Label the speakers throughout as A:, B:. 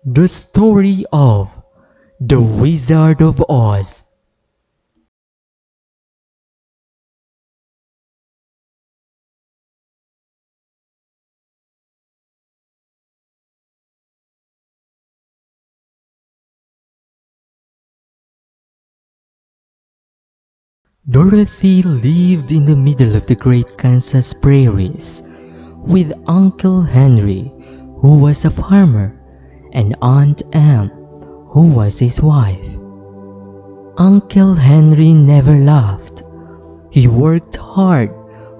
A: The story of The Wizard of Oz. Dorothy lived in the middle of the great Kansas prairies with Uncle Henry, who was a farmer, and Aunt Em, who was his wife. Uncle Henry never laughed. He worked hard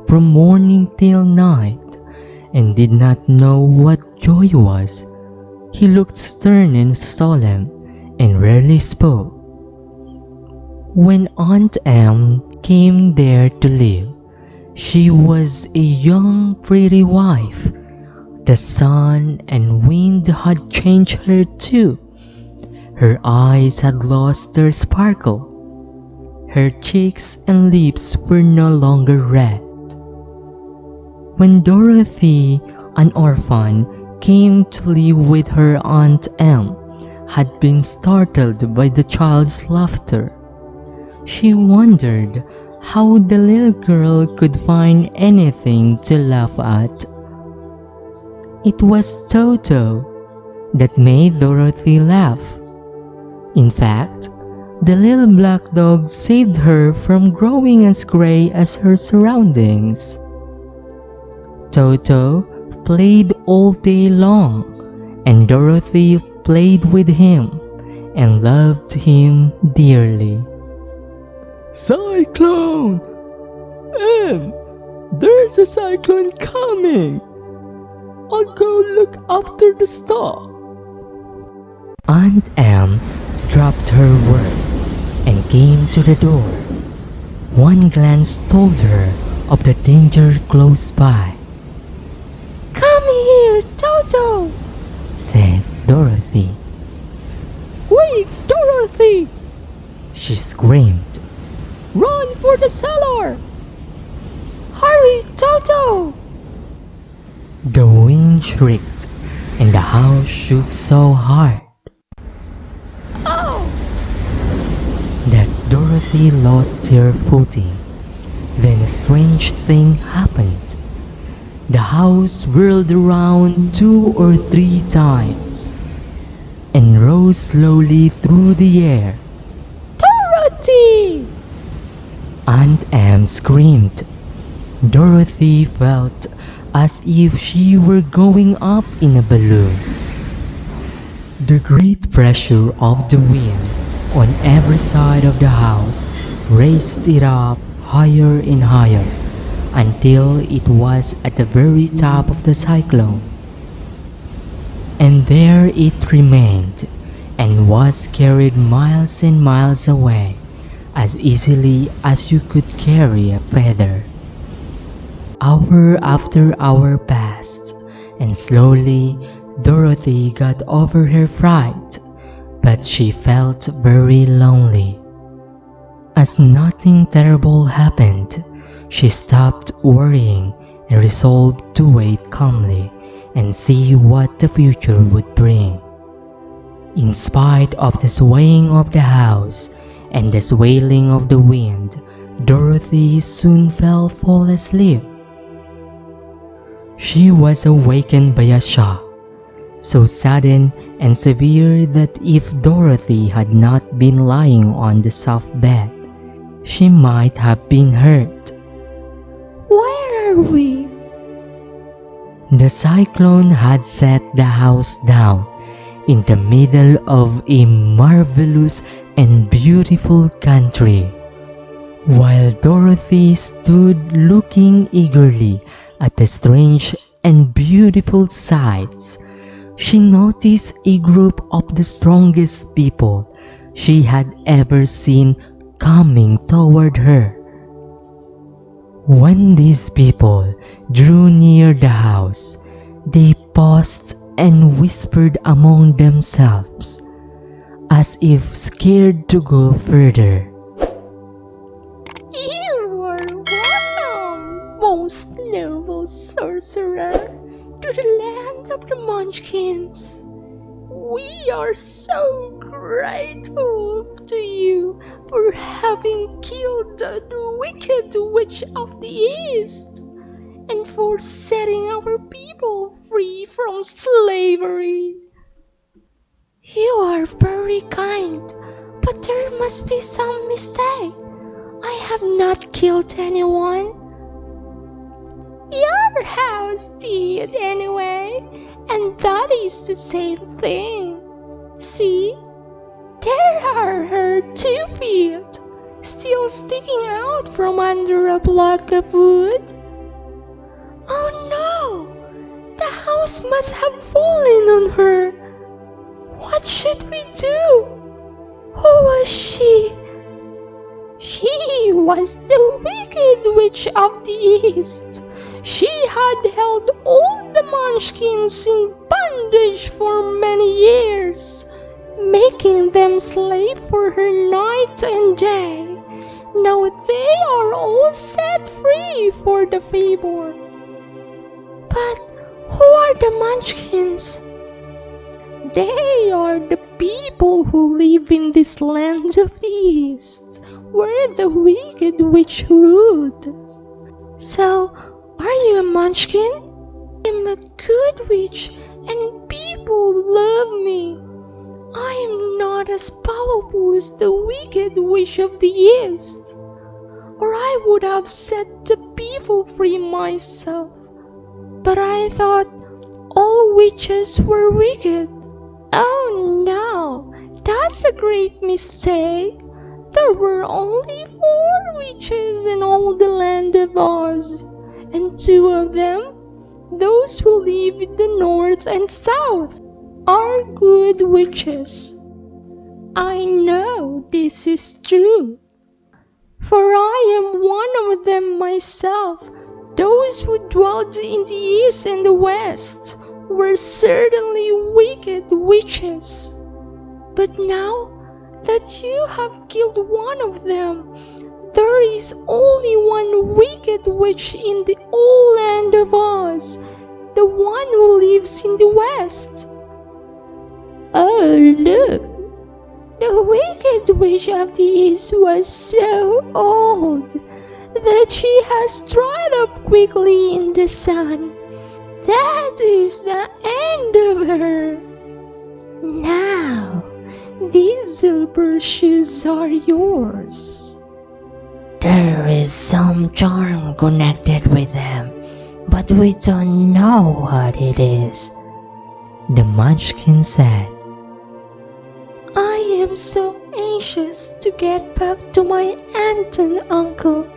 A: from morning till night and did not know what joy was. He looked stern and solemn and rarely spoke. When Aunt Em came there to live, she was a young pretty wife. The sun and wind had changed her too. Her eyes had lost their sparkle. Her cheeks and lips were no longer red. When Dorothy, an orphan, came to live with her Aunt Em, had been startled by the child's laughter. She wondered how the little girl could find anything to laugh at. It was Toto that made Dorothy laugh. In fact, the little black dog saved her from growing as gray as her surroundings. Toto played all day long, and Dorothy played with him and loved him dearly. Cyclone! Em, there's a cyclone coming! I'll go look after the stock. Aunt Em dropped her work and came to the door. One glance told her of the danger close by. "Come here, Toto," said Dorothy. "Wait, Dorothy!" she screamed. "Run for the cellar! Hurry, Toto!" The wind shrieked and the house shook so hard that Dorothy lost her footing. Then a strange thing happened. The house whirled around 2 or 3 times and rose slowly through the air. "Dorothy!" Aunt Em screamed. Dorothy felt as if she were going up in a balloon. The great pressure of the wind on every side of the house raised it up higher and higher until it was at the very top of the cyclone. And there it remained and was carried miles and miles away as easily as you could carry a feather. Hour after hour passed, and slowly Dorothy got over her fright, but she felt very lonely. As nothing terrible happened, she stopped worrying and resolved to wait calmly and see what the future would bring. In spite of the swaying of the house and the swaying of the wind, Dorothy soon fell asleep. She was awakened by a shock, so sudden and severe that if Dorothy had not been lying on the soft bed, she might have been hurt. "Where are we?" The cyclone had set the house down in the middle of a marvelous and beautiful country. While Dorothy stood looking eagerly at the strange and beautiful sights, she noticed a group of the strongest people she had ever seen coming toward her. When these people drew near the house, they paused and whispered among themselves, as if scared to go further. "You are welcome, most noble sorcerer, to the land of the Munchkins.
B: We are so grateful to you for having killed the wicked witch of the East and for setting our people free from slavery. You are very kind, but there must be some mistake. I have not killed anyone. Your house did anyway, and that is the same thing. See, there are her 2 feet, still sticking out from under a block of wood. Oh no! The house must have fallen on her. What should we do? Who was she? She was the wicked witch of the East. She had held all the Munchkins in bondage for many years, making them slave for her night and day. Now they are all set free for the favor. But who are the Munchkins? They are the people who live in this land of the East, where the wicked witch ruled. So, are you a Munchkin? I'm a good witch and people love me. I am not as powerful as the wicked witch of the East, or I would have set the people free myself. But I thought all witches were wicked. Oh no, that's a great mistake. There were only 4 witches in all the land of Oz, and 2 of them, those who live in the north and south, are good witches. I know this is true, for I am one of them myself. Those who dwelt in the east and the west were certainly wicked witches. But now that you have killed one of them, there is only one wicked witch in the whole land of Oz, the one who lives in the west. Oh, look! The wicked witch of the east was so old that she has dried up quickly in the sun. That is the end of her. Now, these silver shoes are yours.
C: There is some charm connected with them, but we don't know what it is,
A: the Munchkin said.
B: I am so anxious to get back to my aunt and uncle,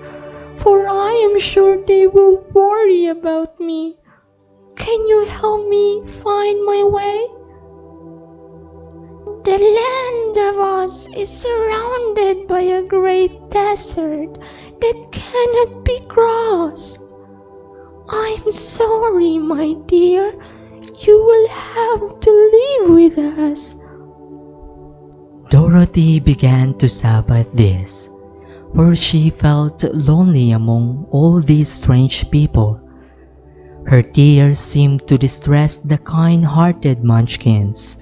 B: for I am sure they will worry about me. Can you help me find my way? The land of Oz is surrounded by a great desert that cannot be crossed. I'm sorry, my dear. You will have to live with us.
A: Dorothy began to sob at this, for she felt lonely among all these strange people. Her tears seemed to distress the kind-hearted Munchkins,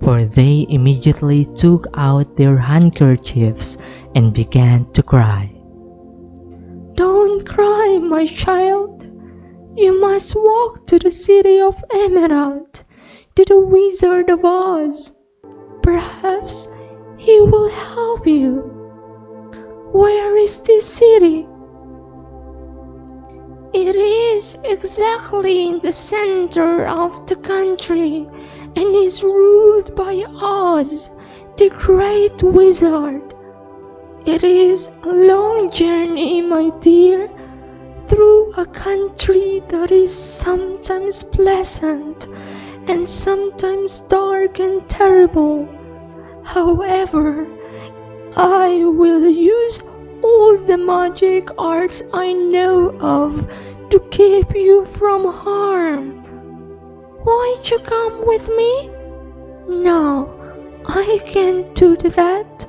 A: for they immediately took out their handkerchiefs and began to cry.
B: Don't cry, my child. You must walk to the city of Emerald, to the Wizard of Oz. Perhaps he will help you. Where is this city? It is exactly in the center of the country and is ruled by Oz, the great wizard. It is a long journey, my dear, through a country that is sometimes pleasant and sometimes dark and terrible. However, I will use all the magic arts I know of to keep you from harm. Won't you come with me? No, I can't do that.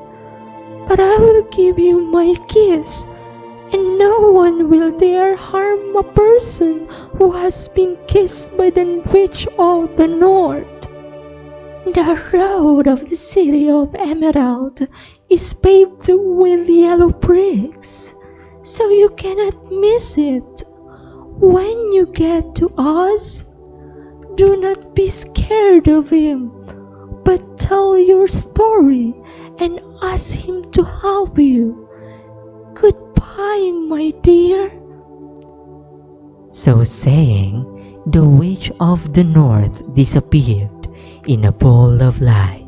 B: But I will give you my kiss, and no one will dare harm a person who has been kissed by the witch of the north. The road of the city of Emerald is paved with yellow bricks, so you cannot miss it. When you get to Oz, do not be scared of him, but tell your story and ask him to help you. Goodbye, my dear.
A: So saying, the witch of the north disappeared in a ball of light.